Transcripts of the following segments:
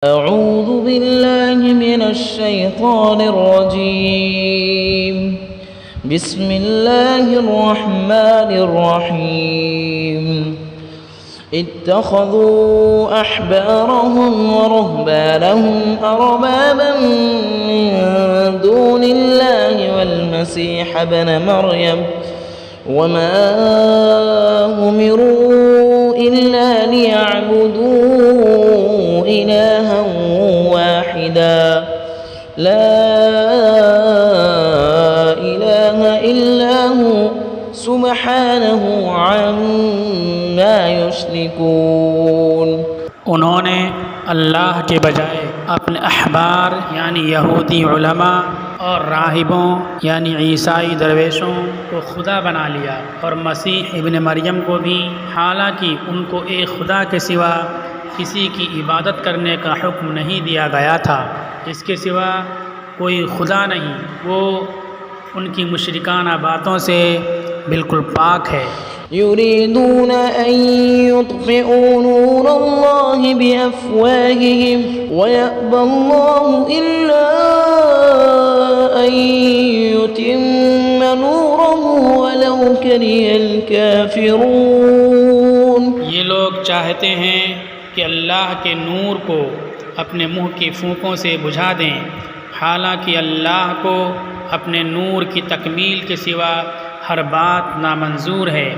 أعوذ بالله من الشيطان الرجيم. بسم الله الرحمن الرحيم. اتخذوا أحبارهم ورهبانهم أربابا من دون الله والمسيح ابن مريم وما أمروا إلا ليعبدوا إلها واحدا لا إله إلا هو سبحانه عما يشركون. انہوں نے اللہ کے بجائے اپنے احبار یعنی یہودی علماء اور راہبوں یعنی عیسائی درویشوں کو خدا بنا لیا اور مسیح ابن مریم کو بھی، حالانکہ ان کو ایک خدا کے سوا کسی کی عبادت کرنے کا حکم نہیں دیا گیا تھا، اس کے سوا کوئی خدا نہیں، وہ ان کی مشرکانہ باتوں سے بالکل پاک ہے۔ يريدون أن يطفئوا نور الله بأفواههم ويأبى الله إلا أن يتم نوره ولو كره الكافرون. یہ لوگ چاہتے ہیں کہ اللہ کے نور کو اپنے منہ کی پھونکوں سے بجھا دیں، حالانکہ اللہ کو اپنے نور کی تکمیل کے سوا ہر بات نامنظور ہے،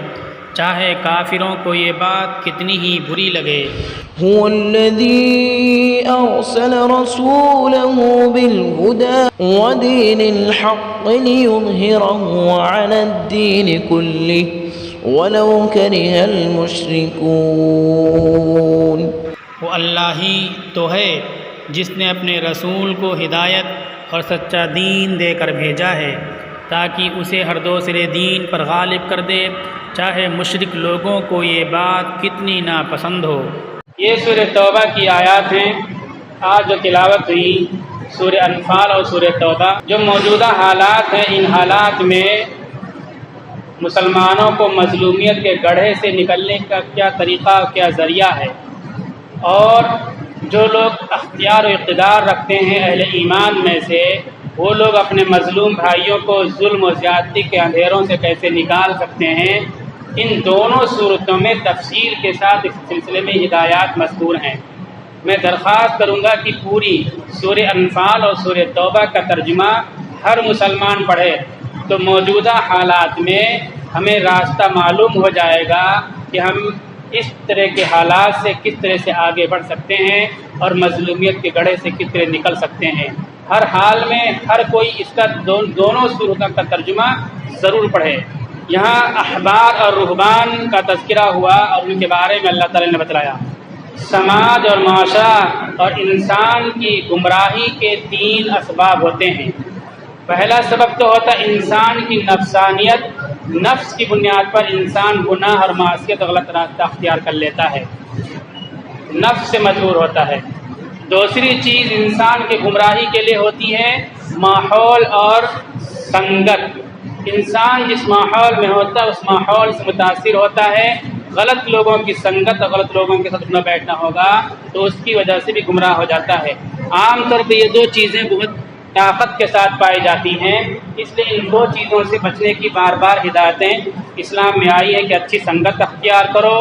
چاہے کافروں کو یہ بات کتنی ہی بری لگے۔ هو الذي أرسل رسوله بالهدى ودين الحق ليظهره على الدين كله ولو كره المشركون. وہ اللہ ہی تو ہے جس نے اپنے رسول کو ہدایت اور سچا دین دے کر بھیجا ہے تاکہ اسے ہر دوسرے دین پر غالب کر دے، چاہے مشرک لوگوں کو یہ بات کتنی ناپسند ہو۔ یہ سورہ توبہ کی آیات ہیں۔ آج جو تلاوت ہوئی سورہ انفال اور سورہ توبہ، جو موجودہ حالات ہیں، ان حالات میں مسلمانوں کو مظلومیت کے گڑھے سے نکلنے کا کیا طریقہ، کیا ذریعہ ہے، اور جو لوگ اختیار و اقتدار رکھتے ہیں اہل ایمان میں سے، وہ لوگ اپنے مظلوم بھائیوں کو ظلم و زیادتی کے اندھیروں سے کیسے نکال سکتے ہیں، ان دونوں صورتوں میں تفصیل کے ساتھ اس سلسلے میں ہدایات مذکور ہیں۔ میں درخواست کروں گا کہ پوری سورہ انفال اور سورہ توبہ کا ترجمہ ہر مسلمان پڑھے تو موجودہ حالات میں ہمیں راستہ معلوم ہو جائے گا کہ ہم اس طرح کے حالات سے کس طرح سے آگے بڑھ سکتے ہیں اور مظلومیت کے گڑھے سے کس طرح نکل سکتے ہیں۔ ہر حال میں ہر کوئی اس کا دونوں صورتوں کا ترجمہ ضرور پڑھے۔ یہاں احبار اور رہبان کا تذکرہ ہوا اور ان کے بارے میں اللہ تعالی نے بتلایا۔ سماج اور معاشرہ اور انسان کی گمراہی کے 3 اسباب ہوتے ہیں۔ پہلا سبب تو ہوتا ہے انسان کی نفسانیت، نفس کی بنیاد پر انسان گناہ اور معصیت اور غلط راستہ اختیار کر لیتا ہے، نفس سے مجبور ہوتا ہے۔ دوسری چیز انسان کے گمراہی کے لیے ہوتی ہے ماحول اور سنگت۔ انسان جس ماحول میں ہوتا ہے اس ماحول سے متاثر ہوتا ہے، غلط لوگوں کی سنگت اور غلط لوگوں کے ساتھ اٹھنا بیٹھنا ہوگا تو اس کی وجہ سے بھی گمراہ ہو جاتا ہے۔ عام طور پہ یہ 2 چیزیں بہت طاقت کے ساتھ پائی جاتی ہیں، اس لیے ان 2 چیزوں سے بچنے کی بار بار ہدایتیں اسلام میں آئی ہے کہ اچھی سنگت اختیار کرو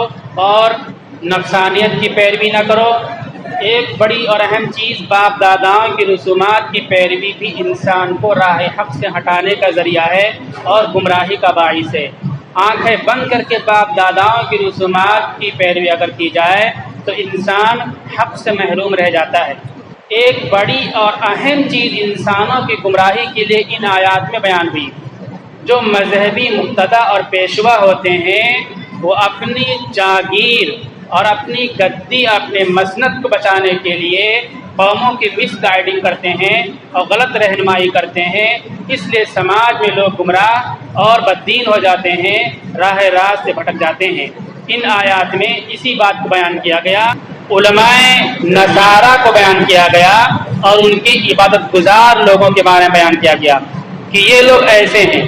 اور نفسانیت کی پیروی نہ کرو۔ ایک بڑی اور اہم چیز باپ داداؤں کی رسومات کی پیروی بھی انسان کو راہ حق سے ہٹانے کا ذریعہ ہے اور گمراہی کا باعث ہے۔ آنکھیں بند کر کے باپ داداؤں کی رسومات کی پیروی اگر کی جائے تو انسان حق سے محروم رہ جاتا ہے۔ ایک بڑی اور اہم چیز انسانوں کی گمراہی کے لیے ان آیات میں بیان ہوئی۔ جو مذہبی مقتدی اور پیشوا ہوتے ہیں وہ اپنی جاگیر اور اپنی گدی، اپنے مسند کو بچانے کے لیے قوموں کی مس گائیڈنگ کرتے ہیں اور غلط رہنمائی کرتے ہیں، اس لیے سماج میں لوگ گمراہ اور بددین ہو جاتے ہیں، راہ راست سے بھٹک جاتے ہیں۔ ان آیات میں اسی بات کو بیان کیا گیا۔ علماء نصارہ کو بیان کیا گیا اور ان کی عبادت گزار لوگوں کے بارے میں بیان کیا گیا کہ یہ لوگ ایسے ہیں،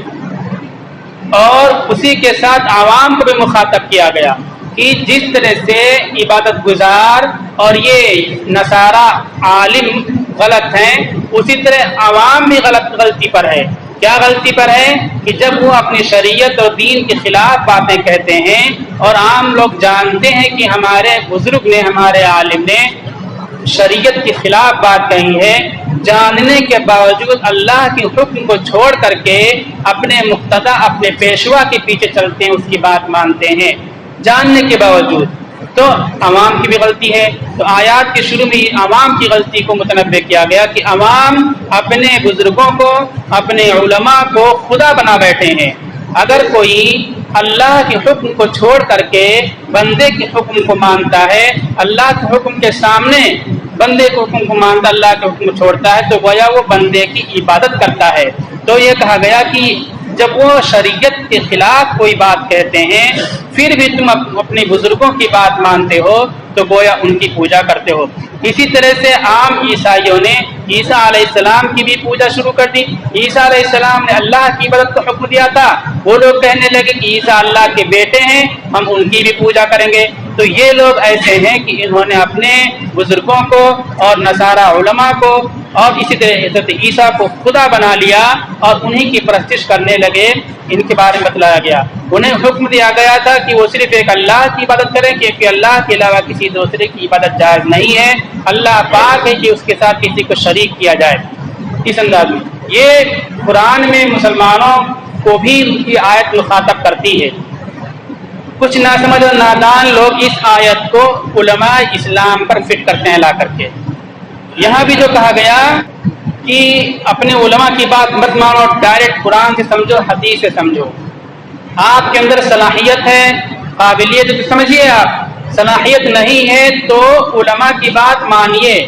اور اسی کے ساتھ عوام کو بھی مخاطب کیا گیا کہ جس طرح سے عبادت گزار اور یہ نصارہ عالم غلط ہیں، اسی طرح عوام بھی غلطی پر ہے۔ کیا غلطی پر ہے؟ کہ جب وہ اپنی شریعت اور دین کے خلاف باتیں کہتے ہیں، اور عام لوگ جانتے ہیں کہ ہمارے بزرگ نے، ہمارے عالم نے شریعت کے خلاف بات کہی ہے، جاننے کے باوجود اللہ کے حکم کو چھوڑ کر کے اپنے مقتدا، اپنے پیشوا کے پیچھے چلتے ہیں، اس کی بات مانتے ہیں جاننے کے باوجود، تو عوام کی بھی غلطی ہے۔ تو آیات کے شروع میں عوام کی غلطی کو متنبہ کیا گیا کہ عوام اپنے بزرگوں کو، اپنے علماء کو خدا بنا بیٹھے ہیں۔ اگر کوئی اللہ کے حکم کو چھوڑ کر کے بندے کے حکم کو مانتا ہے، اللہ کے حکم کے سامنے بندے کے حکم کو مانتا، اللہ کے حکم کو چھوڑتا ہے، تو گویا وہ بندے کی عبادت کرتا ہے۔ تو یہ کہا گیا کہ جب وہ شریعت کے خلاف کوئی بات کہتے ہیں، پھر بھی تم اپنے بزرگوں کی بات مانتے ہو، تو گویا ان کی پوجا کرتے ہو۔ اسی طرح سے عام عیسائیوں نے عیسیٰ علیہ السلام کی بھی پوجا شروع کر دی۔ عیسیٰ علیہ السلام نے اللہ کی عبادت کا حکم دیا تھا، وہ لوگ کہنے لگے کہ عیسیٰ اللہ کے بیٹے ہیں، ہم ان کی بھی پوجا کریں گے۔ تو یہ لوگ ایسے ہیں کہ انہوں نے اپنے بزرگوں کو اور نصارہ علماء کو اور اسی طرح حضرت عیسیٰ کو خدا بنا لیا اور انہی کی پرستش کرنے لگے۔ ان کے بارے میں بتلایا گیا، انہیں حکم دیا گیا تھا کہ وہ صرف ایک اللہ کی عبادت کریں، کیونکہ اللہ کے علاوہ کسی دوسرے کی عبادت جائز نہیں ہے، اللہ پاک ہے کہ اس کے ساتھ کسی کو شریک کیا جائے۔ اس انداز میں یہ قرآن میں مسلمانوں کو بھی ان کی آیت مخاطب کرتی ہے۔ کچھ ناسمجھ اور نادان لوگ اس آیت کو علماء اسلام پر فٹ کرتے ہیں لا کر کے۔ یہاں بھی جو کہا گیا کہ اپنے علماء کی بات مت مانو، ڈائریکٹ قرآن سے سمجھو، حدیث سے سمجھو۔ آپ کے اندر صلاحیت ہے، قابلیت ہے تو سمجھیے، آپ صلاحیت نہیں ہے تو علماء کی بات مانیے۔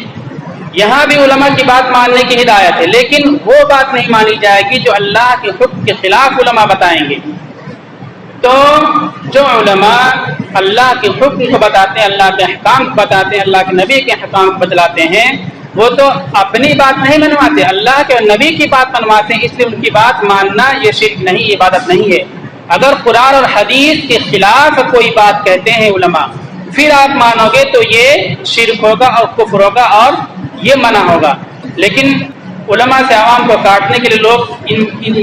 یہاں بھی علماء کی بات ماننے کی ہدایت ہے، لیکن وہ بات نہیں مانی جائے گی جو اللہ کے حکم کے خلاف علماء بتائیں گے۔ تو جو علماء اللہ کے حکم کو بتاتے ہیں، اللہ کے احکام کو بتاتے ہیں، اللہ کے نبی کے احکام کو بتلاتے ہیں، وہ تو اپنی بات نہیں منواتے، اللہ کے نبی کی بات منواتے ہیں، اس لیے ان کی بات ماننا یہ شرک نہیں، عبادت نہیں ہے۔ اگر قرآن اور حدیث کے خلاف کوئی بات کہتے ہیں علماء، پھر آپ مانو گے تو یہ شرک ہوگا اور کفر ہوگا اور یہ منع ہوگا۔ لیکن علماء سے عوام کو کاٹنے کے لیے لوگ ان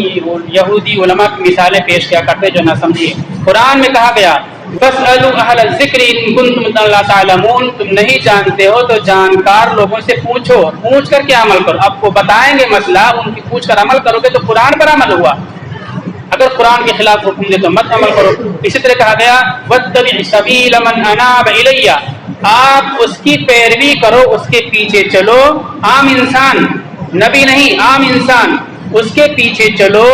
یہودی علماء کی مثالیں پیش کیا کرتے جو نہ سمجھیے۔ قرآن میں کہا گیا فَاسْأَلُوا أَهْلَ الذِّكْرِ إِن كُنتُمْ لَا تَعْلَمُونَ، تم نہیں جانتے ہو تو جانکار لوگوں سے پوچھو، پوچھ کر کے عمل کرو۔ آپ کو بتائیں گے مسئلہ، ان کی پوچھ کر عمل کرو گے تو قرآن پر عمل ہوا۔ اگر قرآن کے خلاف حکم دے تو مت عمل کرو۔ اسی طرح کہا گیا وَاتَّبِعْ سَبِيلَ مَنْ أَنَابَ إِلَيَّ، آپ اس کی پیروی کرو، اس کے پیچھے چلو۔ عام انسان، نبی نہیں، عام انسان، اس کے پیچھے چلو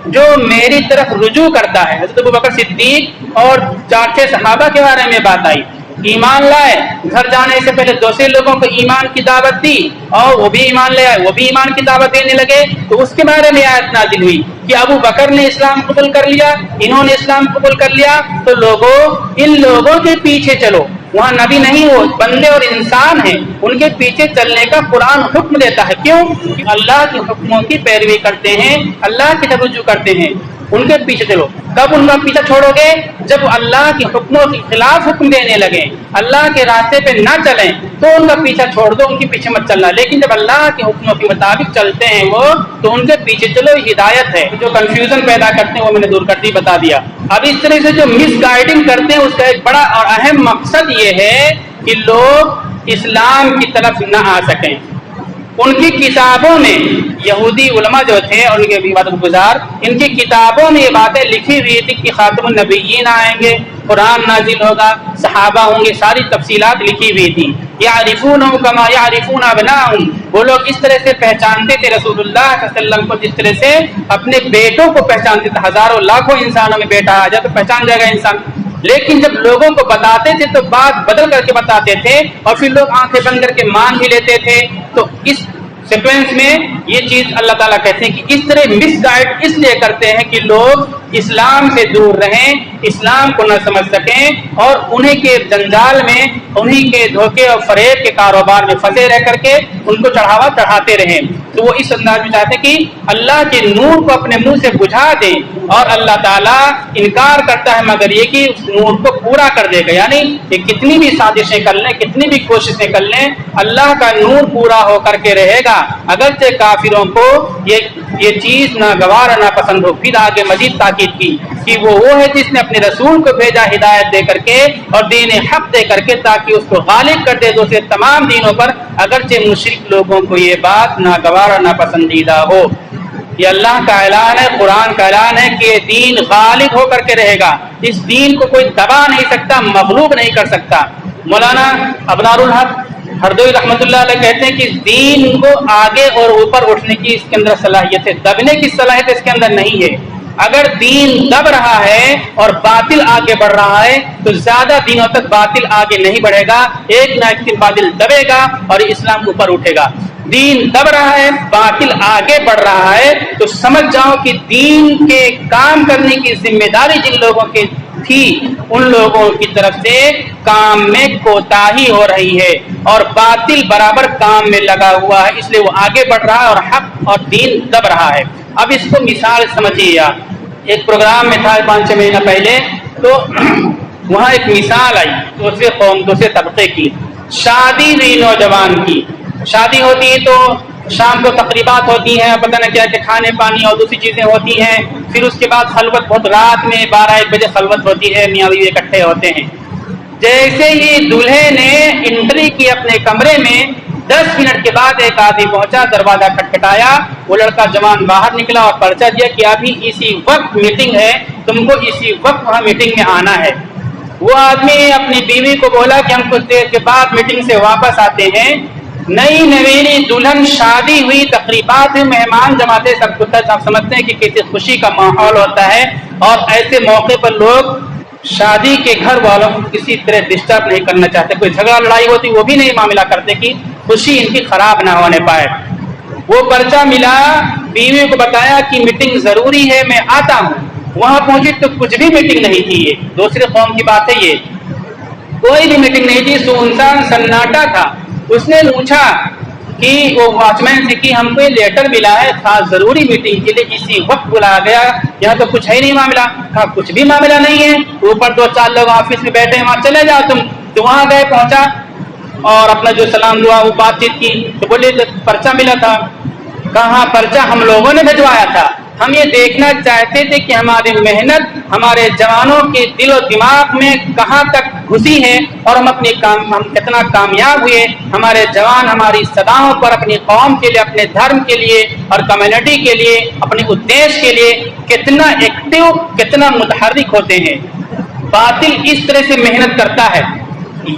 جو میری طرف رجوع کرتا ہے۔ حضرت ابوبکر صدیق اور 4-6 صحابہ کے بارے میں بات آئی، ایمان لائے، گھر جانے سے پہلے دوسرے لوگوں کو ایمان کی دعوت دی اور وہ بھی ایمان لے آئے، وہ بھی ایمان کی دعوت دینے لگے، تو اس کے بارے میں آیت نازل ہوئی کہ ابو بکر نے اسلام قبول کر لیا، انہوں نے اسلام قبول کر لیا، تو لوگوں ان لوگوں کے پیچھے چلو۔ وہاں نبی نہیں، وہ بندے اور انسان ہیں، ان کے پیچھے چلنے کا قرآن حکم دیتا ہے۔ کیوں؟ کہ اللہ کے حکموں کی پیروی کرتے ہیں، اللہ کی طرف رجوع کرتے ہیں، ان کے پیچھے چلو۔ کب ان کا پیچھا چھوڑو گے؟ جب اللہ کے حکموں کے خلاف حکم دینے لگے، اللہ کے راستے پہ نہ چلیں تو ان کا پیچھا چھوڑ دو، ان کے پیچھے مت چلنا۔ لیکن جب اللہ کے حکموں کے مطابق چلتے ہیں وہ، تو ان کے پیچھے چلو، یہ ہدایت ہے۔ جو کنفیوژن پیدا کرتے ہیں وہ میں نے دور کر دی، بتا دیا۔ اب اس طرح سے جو مس گائیڈنگ کرتے ہیں اس کا ایک بڑا اور اہم مقصد یہ ہے کہ لوگ اسلام کی طرف نہ آ سکیں۔ ان کی کتابوں میں یہودی علماء جو تھے اور ان کے عبادت گزار، ان کی کتابوں میں یہ باتیں لکھی ہوئی تھی کہ خاتم النبیین آئیں گے، قرآن نازل ہوگا، صحابہ ہوں گے، ساری تفصیلات لکھی ہوئی تھی۔ یعرفونہ کما یعرفون ابناءہم، وہ لوگ اس طرح سے پہچانتے تھے رسول اللہ صلی اللہ علیہ وسلم کو جس طرح سے اپنے بیٹوں کو پہچانتے تھے۔ ہزاروں لاکھوں انسانوں میں بیٹا آ جائے تو پہچان جائے گا انسان، لیکن جب لوگوں کو بتاتے تھے تو بات بدل کر کے بتاتے تھے اور پھر لوگ آنکھیں بند کر کے مان بھی لیتے تھے۔ تو اس سیکوینس میں یہ چیز اللہ تعالیٰ کہتے ہیں کہ اس طرح مس گائیڈ اس لیے کرتے ہیں کہ لوگ اسلام سے دور رہیں، اسلام کو نہ سمجھ سکیں اور انہیں کے جنجال میں، انہیں کے دھوکے اور فریب کے کاروبار میں پھنسے رہ کر کے ان کو چڑھاوا چڑھاتے رہیں۔ تو وہ اس انداز میں چاہتے کہ اللہ کے نور کو اپنے منہ سے بجھا دیں، اور اللہ تعالیٰ انکار کرتا ہے مگر یہ کہ اس نور کو پورا کر دے گا. یعنی کہ کتنی بھی سازشیں کر لیں، کتنی بھی کوششیں کر لیں، اللہ کا نور پورا ہو کر کے رہے گا، اگرچہ کافروں کو یہ چیز ناگوار ناپسند ہو. پھر آگے مزید تاکید کی کہ وہ ہے جس نے اپنے رسول کو بھیجا ہدایت دے کر کے اور دین حق دے کر کے، تاکہ اس کو غالب کر دے دوسرے تمام دینوں پر، اگرچہ مشرک لوگوں کو یہ بات ناگوار اور ناپسندیدہ ہو. یہ اللہ کا اعلان ہے، قرآن کا اعلان ہے کہ یہ دین غالب ہو کر کے رہے گا. اس دین کو کوئی دبا نہیں سکتا، مغلوب نہیں کر سکتا. مولانا ابرار الحق ہردوئی رحمۃ اللہ علیہ کہتے ہیں کہ اس دین کو آگے اور اوپر اٹھنے کی اس کے اندر صلاحیت ہے، دبنے کی صلاحیت اس کے اندر نہیں ہے. اگر دین دب رہا ہے اور باطل آگے بڑھ رہا ہے تو زیادہ دنوں تک باطل آگے نہیں بڑھے گا، ایک نہ ایک دن باطل دبے گا اور اسلام اوپر اٹھے گا. دین دب رہا ہے، باطل آگے بڑھ رہا ہے، تو سمجھ جاؤ کہ دین کے کام کرنے کی ذمہ داری جن لوگوں کی تھی ان لوگوں کی طرف سے کام میں کوتاہی ہو رہی ہے، اور باطل برابر کام میں لگا ہوا ہے، اس لیے وہ آگے بڑھ رہا ہے اور حق اور دین دب رہا ہے. اب اس کو مثال سمجھیے آپ. ایک پروگرام میں تھا 5-6 مہینہ پہلے، تو وہاں ایک مثال آئی دوسرے قوم دوسرے طبقے کی. شادی ہوئی نوجوان کی، شادی ہوتی ہے تو شام کو تقریبات ہوتی ہیں، پتہ نہ کیا کہ کھانے پانی اور دوسری چیزیں ہوتی ہیں. پھر اس کے بعد خلوت، بہت رات میں 12-1 بجے خلوت ہوتی ہے، میاں بیوی اکٹھے ہوتے ہیں. جیسے ہی دولہے نے انٹری کی اپنے کمرے میں، 10 منٹ کے بعد ایک آدمی پہنچا، دروازہ کھٹکھٹایا. وہ لڑکا جوان باہر نکلا اور پرچہ دیا کہ ابھی اسی وقت میٹنگ ہے، تم کو اسی وقت وہاں میٹنگ میں آنا ہے. وہ آدمی اپنی بیوی کو بولا کہ ہم کچھ دیر کے بعد میٹنگ سے واپس آتے ہیں. نئی نویلی دلہن، شادی ہوئی، تقریبات میں مہمان جماتے، سب کچھ آپ سمجھتے ہیں کہ کسی خوشی کا ماحول ہوتا ہے، اور ایسے موقع پر لوگ شادی کے گھر والوں کو کسی طرح ڈسٹرب نہیں کرنا چاہتے. کوئی جھگڑا لڑائی ہوتی وہ بھی نہیں معاملہ کرتے کہ خوشی ان کی خراب نہ ہونے پائے. وہ پرچہ ملا، بیوی کو بتایا کہ میٹنگ ضروری ہے، میں آتا ہوں. وہاں پہنچی تو کچھ بھی میٹنگ نہیں تھی. یہ دوسرے قوم کی بات ہے، یہ کوئی بھی میٹنگ نہیں تھی، سنسان سناٹا تھا. اس نے پوچھا کہ وہ واچ مین سے کہ ہم کو یہ لیٹر ملا ہے، خاص ضروری میٹنگ کے لیے اسی وقت بلایا گیا، یہاں تو کچھ ہے ہی نہیں معاملہ. کہا کچھ بھی معاملہ نہیں ہے، اوپر 2-4 لوگ آفس میں بیٹھے ہیں، وہاں چلے جاؤ تم. تو وہاں گئے، پہنچا اور اپنا جو سلام دعا وہ بات چیت کی. تو بولے پرچہ ملا تھا. کہاں پرچہ ہم لوگوں نے بھجوایا تھا، ہم یہ دیکھنا چاہتے تھے کہ ہماری محنت ہمارے جوانوں کے دل و دماغ میں کہاں تک گھسی ہے، اور ہم کتنا کامیاب ہوئے. ہمارے جوان ہماری صداؤں پر اپنی قوم کے لیے، اپنے دھرم کے لیے اور کمیونٹی کے لیے، اپنے ادیش کے لیے کتنا ایکٹیو، کتنا متحرک ہوتے ہیں. باطل اس طرح سے محنت کرتا ہے.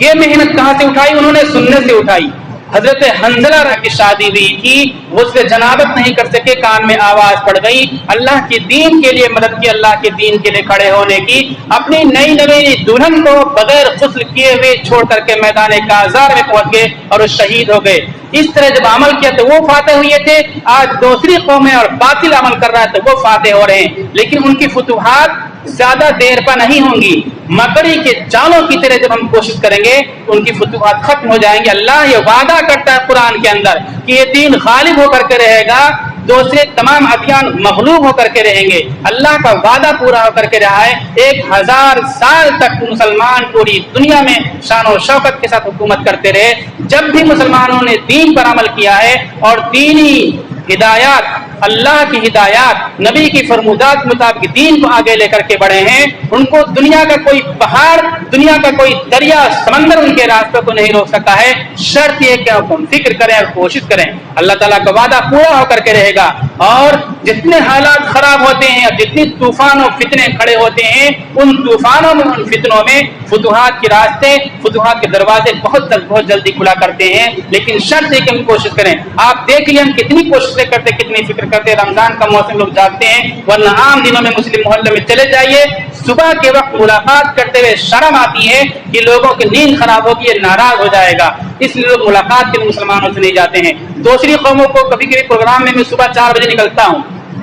یہ محنت کہاں سے اٹھائی؟ انہوں نے سنت سے اٹھائی. حضرت حنظلہ کی شادی ہوئی تھی، وہ اس سے جنابت نہیں کر سکے، کان میں آواز پڑ گئی، اللہ کے دین کے لیے مدد کی، اللہ کے دین کے لیے کھڑے ہونے کی. اپنی نئی نویلی دلہن کو بغیر غسل کیے ہوئے چھوڑ کر کے میدان کازار میں پہنچ گئے اور وہ شہید ہو گئے. اس طرح جب عمل کیا تو وہ فاتح ہوئے تھے. آج دوسری قومیں اور باطل عمل کر رہا ہے تو وہ فاتح ہو رہے ہیں، لیکن ان کی فتوحات زیادہ دیر پر نہیں ہوں گی. مکڑی کے جالوں کی طرح جب ہم کوشش کریں گے ان کی فتوحات ختم ہو جائیں گے. اللہ یہ وعدہ کرتا ہے قرآن کے اندر کہ یہ دین غالب ہو کر کے رہے گا، دوسرے تمام ادیان مغلوب ہو کر کے رہیں گے. اللہ کا وعدہ پورا ہو کر کے رہا ہے. 1000 سال تک مسلمان پوری دنیا میں شان و شوکت کے ساتھ حکومت کرتے رہے. جب بھی مسلمانوں نے دین پر عمل کیا ہے اور دینی ہدایات، اللہ کی ہدایات، نبی کی فرمودات کے مطابق دین کو آگے لے کر کے بڑھے ہیں، ان کو دنیا کا کوئی پہاڑ، دنیا کا کوئی دریا، سمندر ان کے راستوں کو نہیں روک سکا ہے. شرط یہ کہ ہم فکر کریں اور کوشش کریں. اللہ تعالیٰ کا وعدہ پورا ہو کر کے رہے گا. اور جتنے حالات خراب ہوتے ہیں، جتنی طوفان و فتنے کھڑے ہوتے ہیں، ان طوفانوں میں، ان فتنوں میں فتوحات کے راستے، فتوحات کے دروازے بہت جلدی کھلا کرتے ہیں. لیکن شرط ہے کہ ہم کوشش کریں. آپ دیکھ لیں ہم کتنی کوششیں کرتے، کتنی فکر کرتے. رمضان کا موسم لوگ جاگتے ہیں، ورنہ عام دنوں میں مسلم محلے میں چلے جائیے، صبح کے وقت ملاقات کرتے ہوئے شرم آتی ہے کہ لوگوں کی نیند خراب ہوگی، یہ ناراض ہو جائے گا، اس لیے لوگ ملاقات کے لیے مسلمانوں سے نہیں جاتے ہیں. دوسری قوموں کو کبھی کبھی پروگرام میں صبح 4 بجے نکلتا ہوں،